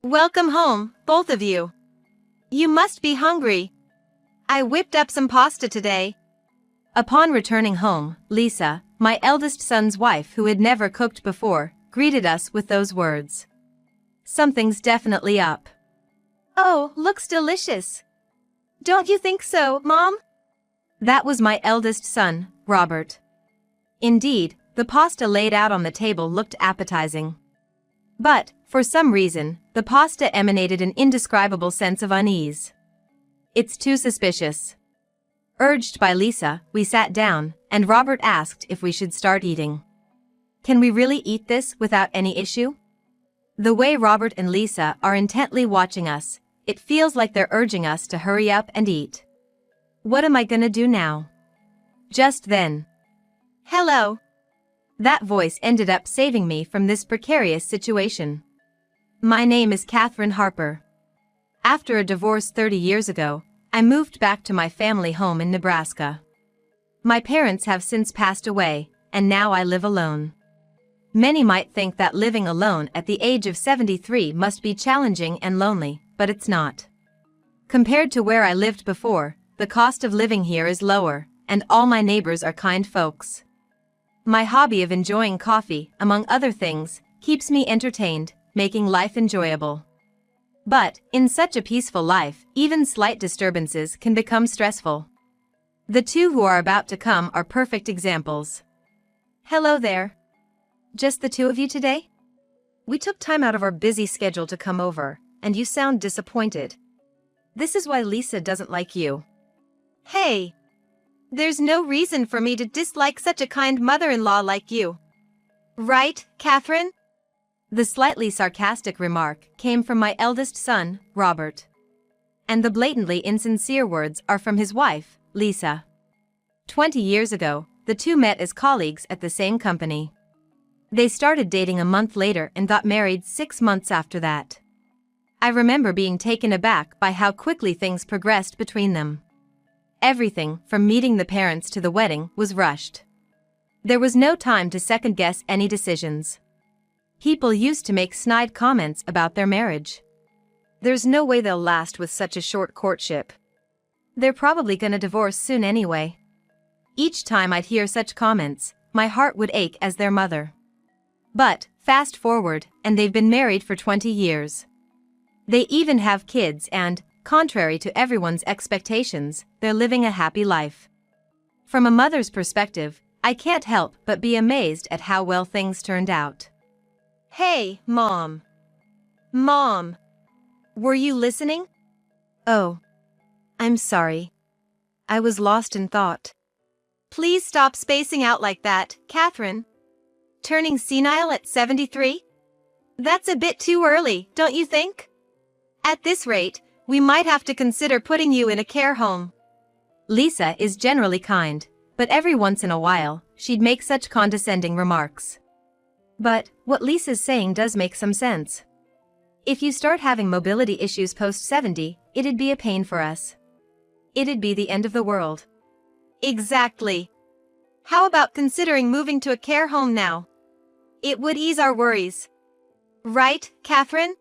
Welcome home, both of you. You must be hungry. I whipped up some pasta today. Upon returning home, Lisa, my eldest son's wife who had never cooked before, greeted us with those words. Something's definitely up. Oh, looks delicious. Don't you think so, Mom? That was my eldest son, Robert. Indeed, the pasta laid out on the table looked appetizing. But, for some reason, the pasta emanated an indescribable sense of unease. It's too suspicious. Urged by Lisa, we sat down, and Robert asked if we should start eating. Can we really eat this without any issue? The way Robert and Lisa are intently watching us, it feels like they're urging us to hurry up and eat. What am I gonna do now? Just then. Hello. That voice ended up saving me from this precarious situation. My name is Catherine Harper. After a divorce 30 years ago, I moved back to my family home in Nebraska. My parents have since passed away, and now I live alone. Many might think that living alone at the age of 73 must be challenging and lonely, but it's not. Compared to where I lived before, the cost of living here is lower, and all my neighbors are kind folks. My hobby of enjoying coffee, among other things, keeps me entertained, making life enjoyable. But, in such a peaceful life, even slight disturbances can become stressful. The two who are about to come are perfect examples. Hello there. Just the two of you today? We took time out of our busy schedule to come over, and you sound disappointed. This is why Lisa doesn't like you. Hey! There's no reason for me to dislike such a kind mother-in-law like you. Right, Catherine? The slightly sarcastic remark came from my eldest son, Robert. And the blatantly insincere words are from his wife, Lisa. 20 years ago, the two met as colleagues at the same company. They started dating a month later and got married 6 months after that. I remember being taken aback by how quickly things progressed between them. Everything, from meeting the parents to the wedding, was rushed. There was no time to second-guess any decisions. People used to make snide comments about their marriage. There's no way they'll last with such a short courtship. They're probably gonna divorce soon anyway. Each time I'd hear such comments, my heart would ache as their mother. But, fast forward, and they've been married for 20 years. They even have kids and, contrary to everyone's expectations, they're living a happy life. From a mother's perspective, I can't help but be amazed at how well things turned out. Hey, Mom. Mom. Were you listening? Oh. I'm sorry. I was lost in thought. Please stop spacing out like that, Catherine. Turning senile at 73? That's a bit too early, don't you think? At this rate, we might have to consider putting you in a care home. Lisa is generally kind, but every once in a while, she'd make such condescending remarks. But, what Lisa's saying does make some sense. If you start having mobility issues post-70, it'd be a pain for us. It'd be the end of the world. Exactly. How about considering moving to a care home now? It would ease our worries. Right, Catherine?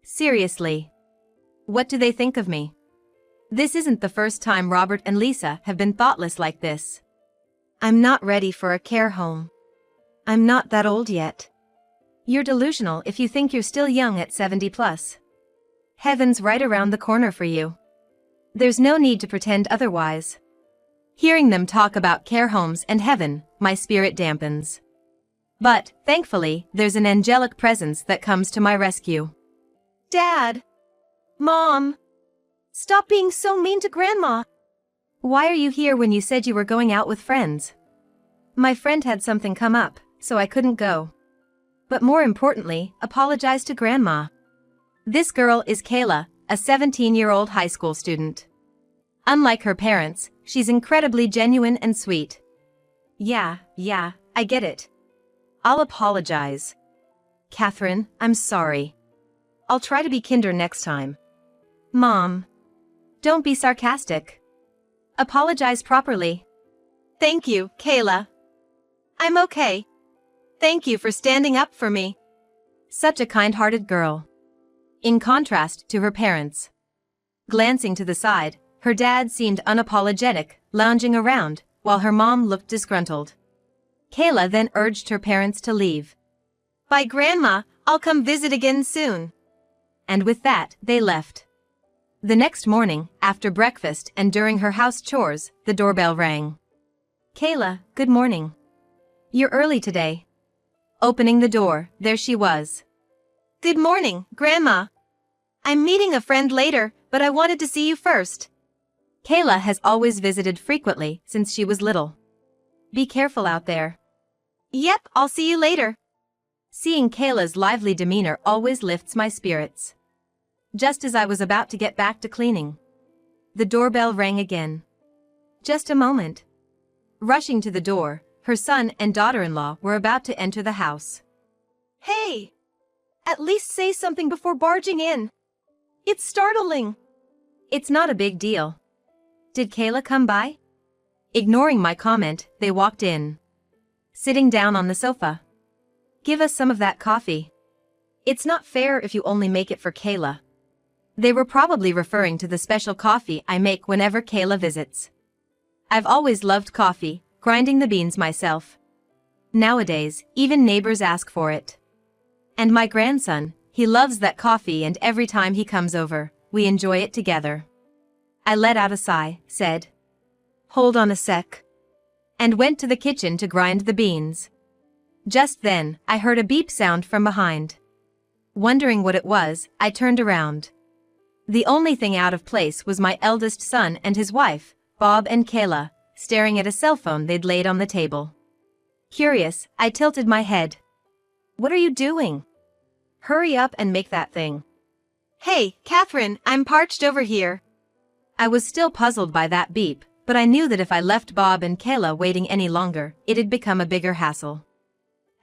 Seriously. What do they think of me? This isn't the first time Robert and Lisa have been thoughtless like this. I'm not ready for a care home. I'm not that old yet. You're delusional if you think you're still young at 70 plus. Heaven's right around the corner for you. There's no need to pretend otherwise. Hearing them talk about care homes and heaven, my spirit dampens. But, thankfully, there's an angelic presence that comes to my rescue. Dad! Mom! Stop being so mean to Grandma! Why are you here when you said you were going out with friends? My friend had something come up, so I couldn't go. But more importantly, apologize to Grandma. This girl is Kayla, a 17-year-old high school student. Unlike her parents, she's incredibly genuine and sweet. Yeah, I get it. I'll apologize. Catherine, I'm sorry. I'll try to be kinder next time. Mom. Don't be sarcastic. Apologize properly. Thank you, Kayla. I'm okay. Thank you for standing up for me. Such a kind-hearted girl. in contrast to her parents. Glancing to the side, her dad seemed unapologetic, lounging around, while her mom looked disgruntled. Kayla then urged her parents to leave. Bye, Grandma, I'll come visit again soon. And with that, they left. The next morning, after breakfast and during her house chores, the doorbell rang. Kayla, good morning. You're early today. Opening the door, there she was. Good morning, Grandma. I'm meeting a friend later, but I wanted to see you first. Kayla has always visited frequently since she was little. Be careful out there. Yep, I'll see you later. Seeing Kayla's lively demeanor always lifts my spirits. Just as I was about to get back to cleaning, the doorbell rang again. Just a moment. Rushing to the door, her son and daughter-in-law were about to enter the house. Hey! At least say something before barging in. It's startling. It's not a big deal. Did Kayla come by? Ignoring my comment, they walked in. Sitting down on the sofa. Give us some of that coffee. It's not fair if you only make it for Kayla. They were probably referring to the special coffee I make whenever Kayla visits. I've always loved coffee, grinding the beans myself. Nowadays, even neighbors ask for it. And my grandson, he loves that coffee, and every time he comes over, we enjoy it together. I let out a sigh, said, "Hold on a sec," and went to the kitchen to grind the beans. Just then, I heard a beep sound from behind. Wondering what it was, I turned around. The only thing out of place was my eldest son and his wife, Bob and Kayla, staring at a cell phone they'd laid on the table. Curious, I tilted my head. "What are you doing? Hurry up and make that thing." Hey, Catherine, I'm parched over here. I was still puzzled by that beep, but I knew that if I left Bob and Kayla waiting any longer, it'd become a bigger hassle.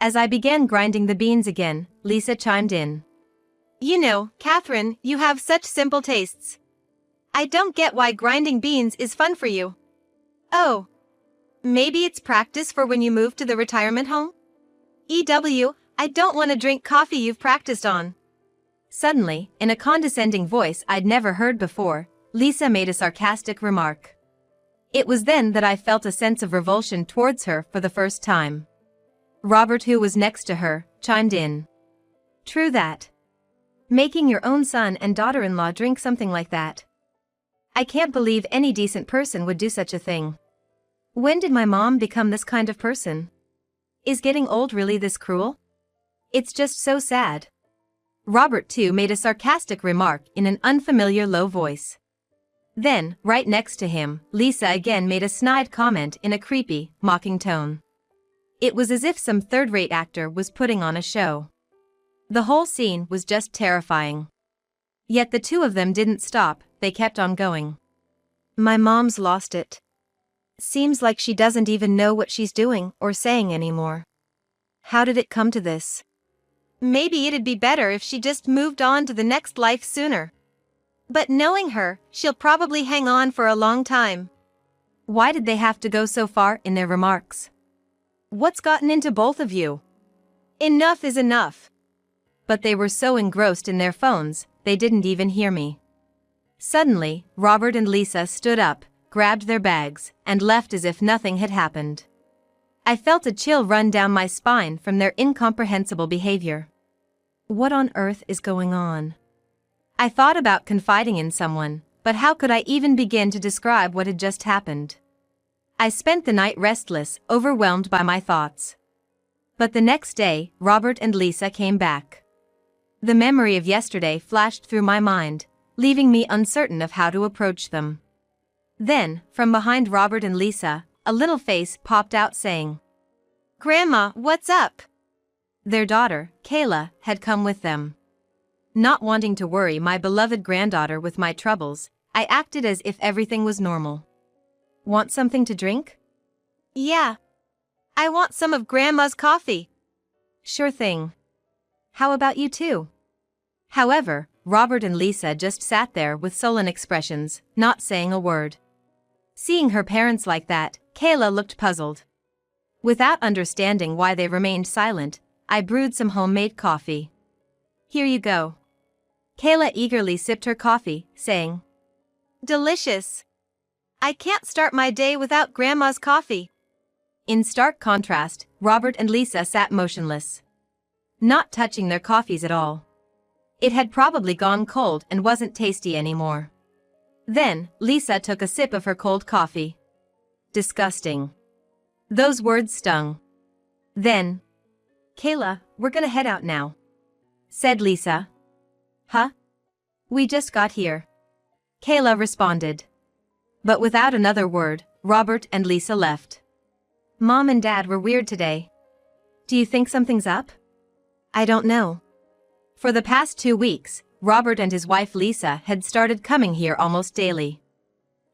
As I began grinding the beans again, Lisa chimed in. You know, Catherine, you have such simple tastes. I don't get why grinding beans is fun for you. Oh. Maybe it's practice for when you move to the retirement home? I don't want to drink coffee you've practiced on. Suddenly, in a condescending voice I'd never heard before, Lisa made a sarcastic remark. It was then that I felt a sense of revulsion towards her for the first time. Robert, who was next to her, chimed in. True that. Making your own son and daughter-in-law drink something like that. I can't believe any decent person would do such a thing. When did my mom become this kind of person? Is getting old really this cruel? It's just so sad. Robert too made a sarcastic remark in an unfamiliar low voice. Then, right next to him, Lisa again made a snide comment in a creepy, mocking tone. It was as if some third-rate actor was putting on a show. The whole scene was just terrifying. Yet the two of them didn't stop, they kept on going. My mom's lost it. Seems like she doesn't even know what she's doing or saying anymore. How did it come to this? Maybe it'd be better if she just moved on to the next life sooner. But knowing her, she'll probably hang on for a long time. Why did they have to go so far in their remarks? What's gotten into both of you? Enough is enough. But they were so engrossed in their phones, they didn't even hear me. Suddenly, Robert and Lisa stood up, grabbed their bags, and left as if nothing had happened. I felt a chill run down my spine from their incomprehensible behavior. What on earth is going on? I thought about confiding in someone, but how could I even begin to describe what had just happened? I spent the night restless, overwhelmed by my thoughts. But the next day, Robert and Lisa came back. The memory of yesterday flashed through my mind, leaving me uncertain of how to approach them. Then, from behind Robert and Lisa, a little face popped out saying, Grandma, what's up? Their daughter, Kayla, had come with them. Not wanting to worry my beloved granddaughter with my troubles, I acted as if everything was normal. Want something to drink? Yeah. I want some of Grandma's coffee. Sure thing. How about you too? However, Robert and Lisa just sat there with sullen expressions, not saying a word. Seeing her parents like that, Kayla looked puzzled. Without understanding why they remained silent, I brewed some homemade coffee. Here you go. Kayla eagerly sipped her coffee, saying, "Delicious. I can't start my day without Grandma's coffee." In stark contrast, Robert and Lisa sat motionless, not touching their coffees at all. It had probably gone cold and wasn't tasty anymore. Then, Lisa took a sip of her cold coffee. Disgusting. Those words stung. Then, "Kayla, we're gonna head out now," said Lisa. "Huh? We just got here," Kayla responded. But without another word, Robert and Lisa left. "Mom and Dad were weird today. Do you think something's up?" "I don't know." For the past 2 weeks, Robert and his wife Lisa had started coming here almost daily.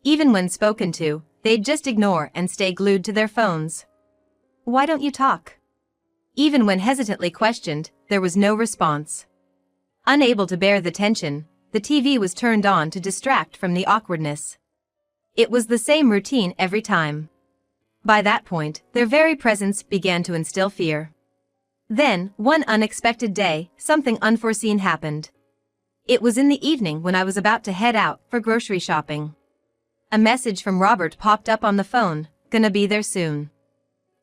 Even when spoken to, they'd just ignore and stay glued to their phones. "Why don't you talk?" Even when hesitantly questioned, there was no response. Unable to bear the tension, the TV was turned on to distract from the awkwardness. It was the same routine every time. By that point, their very presence began to instill fear. Then, one unexpected day, something unforeseen happened. It was in the evening when I was about to head out for grocery shopping. A message from Robert popped up on the phone, "Gonna be there soon."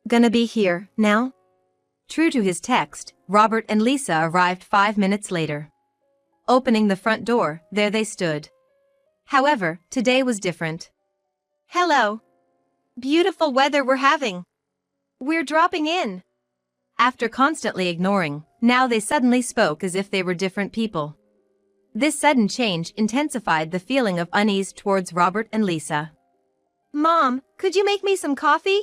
"Gonna be here, now?" True to his text, Robert and Lisa arrived 5 minutes later. Opening the front door, there they stood. However, today was different. "Hello. Beautiful weather we're having. We're dropping in." After constantly ignoring, now they suddenly spoke as if they were different people. This sudden change intensified the feeling of unease towards Robert and Lisa. "Mom, could you make me some coffee?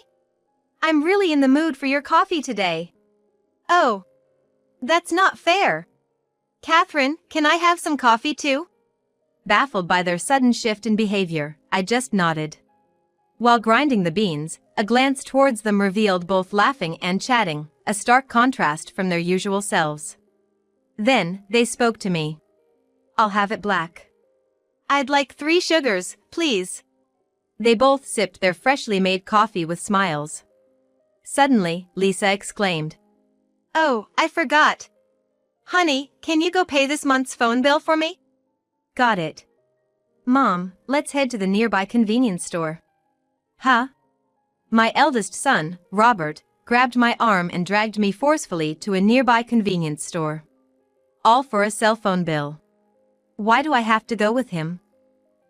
I'm really in the mood for your coffee today." "Oh. That's not fair. Catherine, can I have some coffee too?" Baffled by their sudden shift in behavior, I just nodded. While grinding the beans, a glance towards them revealed both laughing and chatting, a stark contrast from their usual selves. Then, they spoke to me. "I'll have it black." "I'd like 3 sugars, please." They both sipped their freshly made coffee with smiles. Suddenly, Lisa exclaimed, "Oh, I forgot. Honey, can you go pay this month's phone bill for me?" "Got it. Mom, let's head to the nearby convenience store." "Huh?" My eldest son, Robert, grabbed my arm and dragged me forcefully to a nearby convenience store. All for a cell phone bill. Why do I have to go with him?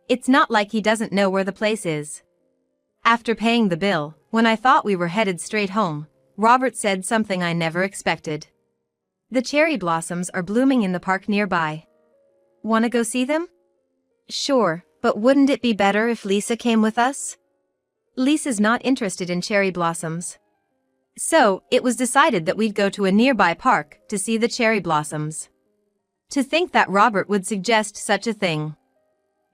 It's not like he doesn't know where the place is. After paying the bill, when I thought we were headed straight home, Robert said something I never expected. "The cherry blossoms are blooming in the park nearby. Wanna go see them?" "Sure, but wouldn't it be better if Lisa came with us?" "Lisa's not interested in cherry blossoms." So, it was decided that we'd go to a nearby park to see the cherry blossoms. To think that Robert would suggest such a thing.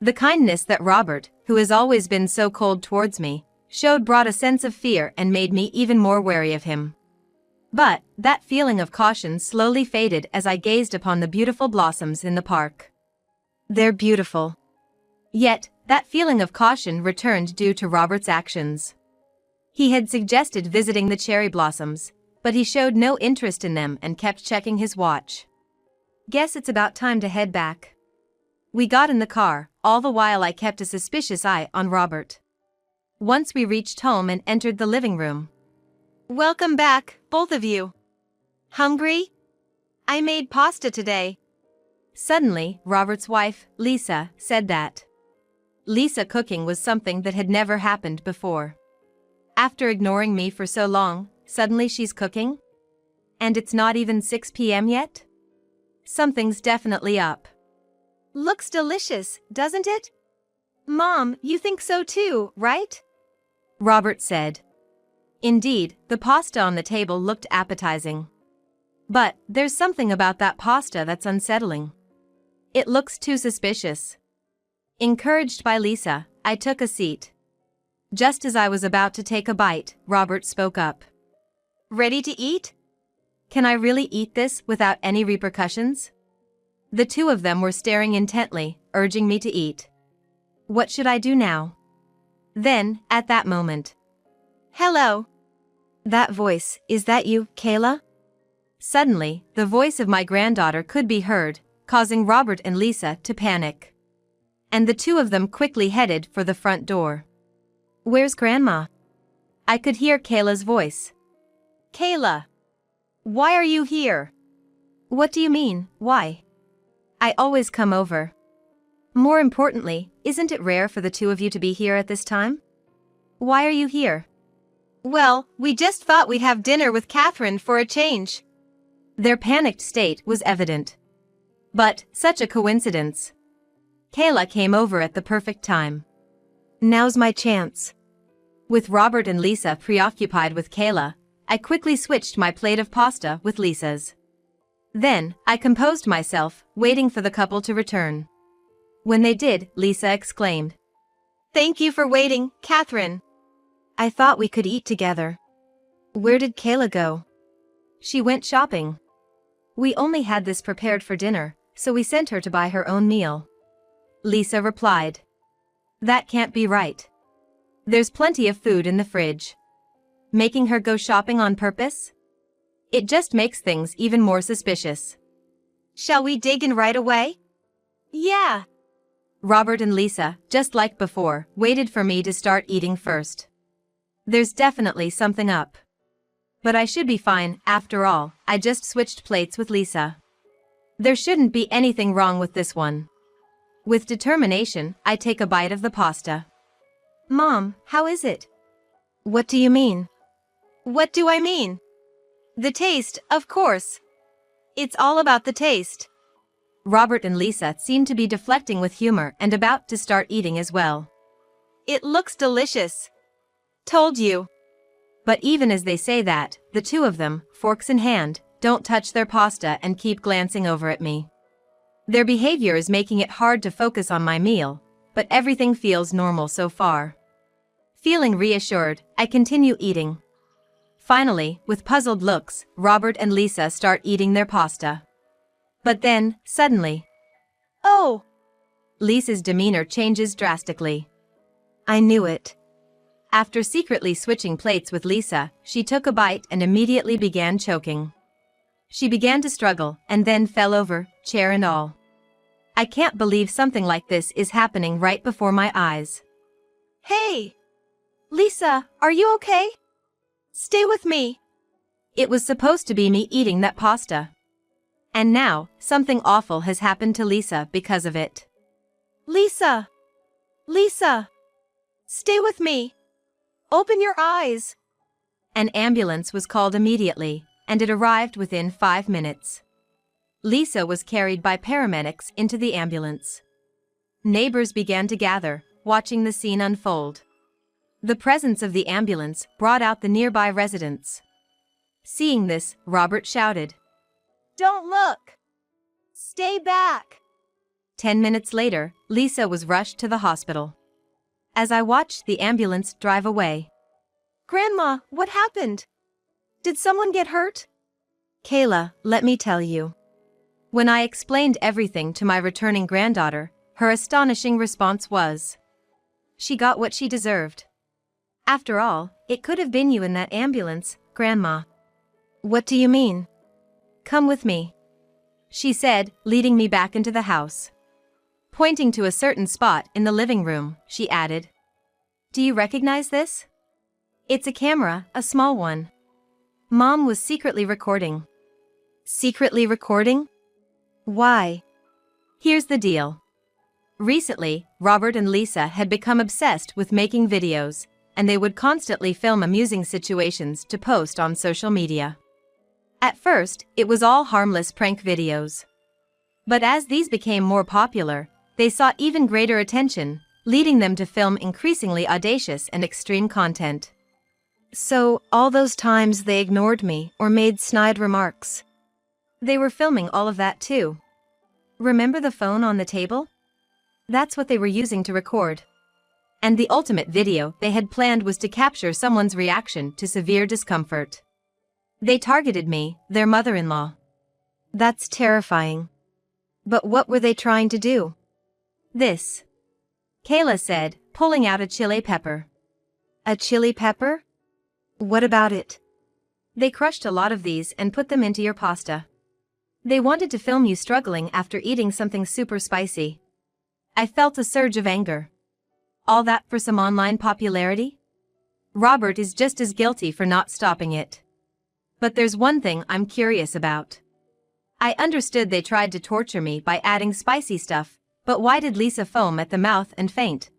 The kindness that Robert, who has always been so cold towards me, showed brought a sense of fear and made me even more wary of him. But, that feeling of caution slowly faded as I gazed upon the beautiful blossoms in the park. They're beautiful. Yet, that feeling of caution returned due to Robert's actions. He had suggested visiting the cherry blossoms, but he showed no interest in them and kept checking his watch. Guess it's about time to head back. We got in the car, all the while I kept a suspicious eye on Robert. Once we reached home and entered the living room. "Welcome back, both of you. Hungry? I made pasta today." Suddenly, Robert's wife, Lisa, said that. Lisa cooking was something that had never happened before. After ignoring me for so long, suddenly she's cooking? And it's not even 6 p.m. yet? Something's definitely up. "Looks delicious, doesn't it? Mom, you think so too, right?" Robert said. Indeed, the pasta on the table looked appetizing. But, there's something about that pasta that's unsettling. It looks too suspicious. Encouraged by Lisa, I took a seat. Just as I was about to take a bite, Robert spoke up. "Ready to eat?" Can I really eat this without any repercussions? The two of them were staring intently, urging me to eat. What should I do now? Then, at that moment. "Hello." "That voice, is that you, Kayla?" Suddenly, the voice of my granddaughter could be heard, causing Robert and Lisa to panic. And the two of them quickly headed for the front door. Where's Grandma? I could hear Kayla's voice. Kayla! Why are you here? What do you mean, why? I always come over. More importantly, isn't it rare for the two of you to be here at this time? Why are you here? Well, we just thought we'd have dinner with Catherine for a change. Their panicked state was evident. But, such a coincidence. Kayla came over at the perfect time. Now's my chance. With Robert and Lisa preoccupied with Kayla, I quickly switched my plate of pasta with Lisa's. Then, I composed myself, waiting for the couple to return. When they did, Lisa exclaimed, "Thank you for waiting, Catherine. I thought we could eat together." Where did Kayla go? She went shopping. We only had this prepared for dinner, so we sent her to buy her own meal. Lisa replied. That can't be right. There's plenty of food in the fridge. Making her go shopping on purpose? It just makes things even more suspicious. Shall we dig in right away? Yeah. Robert and Lisa, just like before, waited for me to start eating first. There's definitely something up. But I should be fine, after all, I just switched plates with Lisa. There shouldn't be anything wrong with this one. With determination, I take a bite of the pasta. Mom, how is it? What do you mean? What do I mean? The taste, of course. It's all about the taste. Robert and Lisa seemed to be deflecting with humor and about to start eating as well. It looks delicious. Told you. But even as they say that, the two of them, forks in hand, don't touch their pasta and keep glancing over at me. Their behavior is making it hard to focus on my meal, but everything feels normal so far. Feeling reassured, I continue eating. Finally, with puzzled looks, Robert and Lisa start eating their pasta. But then, suddenly, oh! Lisa's demeanor changes drastically. I knew it. After secretly switching plates with Lisa, she took a bite and immediately began choking. She began to struggle and then fell over, chair and all. I can't believe something like this is happening right before my eyes. Hey! Lisa, are you okay? Stay with me. It was supposed to be me eating that pasta. And now, something awful has happened to Lisa because of it. Lisa! Lisa! Stay with me. Open your eyes. An ambulance was called immediately, and it arrived within 5 minutes. Lisa was carried by paramedics into the ambulance. Neighbors began to gather, watching the scene unfold. The presence of the ambulance brought out the nearby residents. Seeing this, Robert shouted, "Don't look! Stay back!" 10 minutes later, Lisa was rushed to the hospital. As I watched the ambulance drive away. Grandma, what happened? Did someone get hurt? Kayla, let me tell you. When I explained everything to my returning granddaughter, her astonishing response was, she got what she deserved. After all, it could have been you in that ambulance, Grandma. What do you mean? Come with me, she said, leading me back into the house. Pointing to a certain spot in the living room, she added, "Do you recognize this? It's a camera, a small one. Mom was secretly recording." Secretly recording? Why? Here's the deal. Recently, Robert and Lisa had become obsessed with making videos, and they would constantly film amusing situations to post on social media. At first, it was all harmless prank videos. But as these became more popular, they sought even greater attention, leading them to film increasingly audacious and extreme content. So, all those times they ignored me or made snide remarks. They were filming all of that too. Remember the phone on the table? That's what they were using to record. And the ultimate video they had planned was to capture someone's reaction to severe discomfort. They targeted me, their mother-in-law. That's terrifying. But what were they trying to do? This. Kayla said, pulling out a chili pepper. A chili pepper? What about it? They crushed a lot of these and put them into your pasta. They wanted to film you struggling after eating something super spicy. I felt a surge of anger. All that for some online popularity? Robert is just as guilty for not stopping it. But there's one thing I'm curious about. I understood they tried to torture me by adding spicy stuff, but why did Lisa foam at the mouth and faint?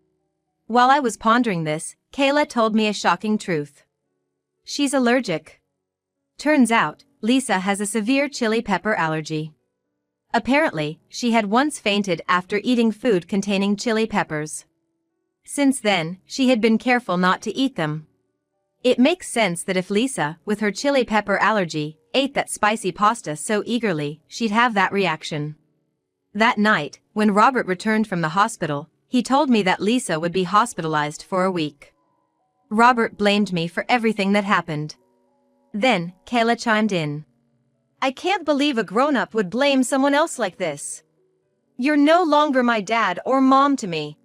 While I was pondering this, Kayla told me a shocking truth. She's allergic. Turns out, Lisa has a severe chili pepper allergy. Apparently, she had once fainted after eating food containing chili peppers. Since then, she had been careful not to eat them. It makes sense that if Lisa, with her chili pepper allergy, ate that spicy pasta so eagerly, she'd have that reaction. That night, when Robert returned from the hospital, he told me that Lisa would be hospitalized for a week. Robert blamed me for everything that happened. Then, Kayla chimed in. I can't believe a grown-up would blame someone else like this. You're no longer my dad or mom to me.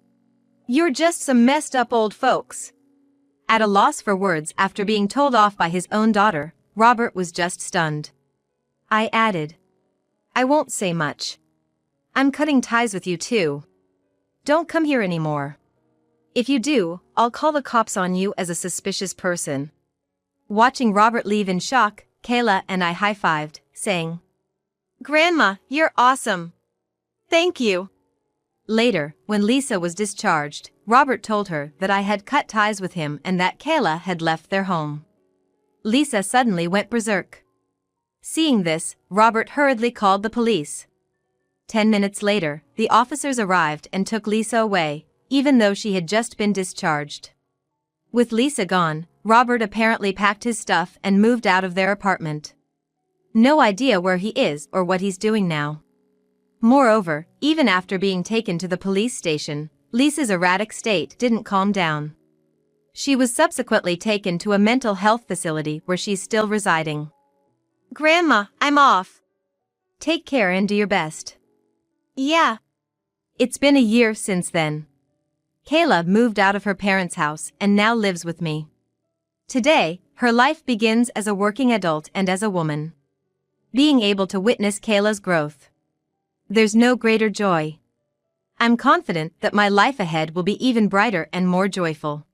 You're just some messed up old folks. At a loss for words after being told off by his own daughter, Robert was just stunned. I added. I won't say much. I'm cutting ties with you too. Don't come here anymore. If you do, I'll call the cops on you as a suspicious person. Watching Robert leave in shock, Kayla and I high-fived, saying, Grandma, you're awesome. Thank you. Later, when Lisa was discharged, Robert told her that I had cut ties with him and that Kayla had left their home. Lisa suddenly went berserk. Seeing this, Robert hurriedly called the police. 10 minutes later, the officers arrived and took Lisa away, even though she had just been discharged. With Lisa gone, Robert apparently packed his stuff and moved out of their apartment. No idea where he is or what he's doing now. Moreover, even after being taken to the police station, Lisa's erratic state didn't calm down. She was subsequently taken to a mental health facility where she's still residing. Grandma, I'm off. Take care and do your best. Yeah. It's been a year since then. Kayla moved out of her parents' house and now lives with me. Today, her life begins as a working adult and as a woman. Being able to witness Kayla's growth. There's no greater joy. I'm confident that my life ahead will be even brighter and more joyful.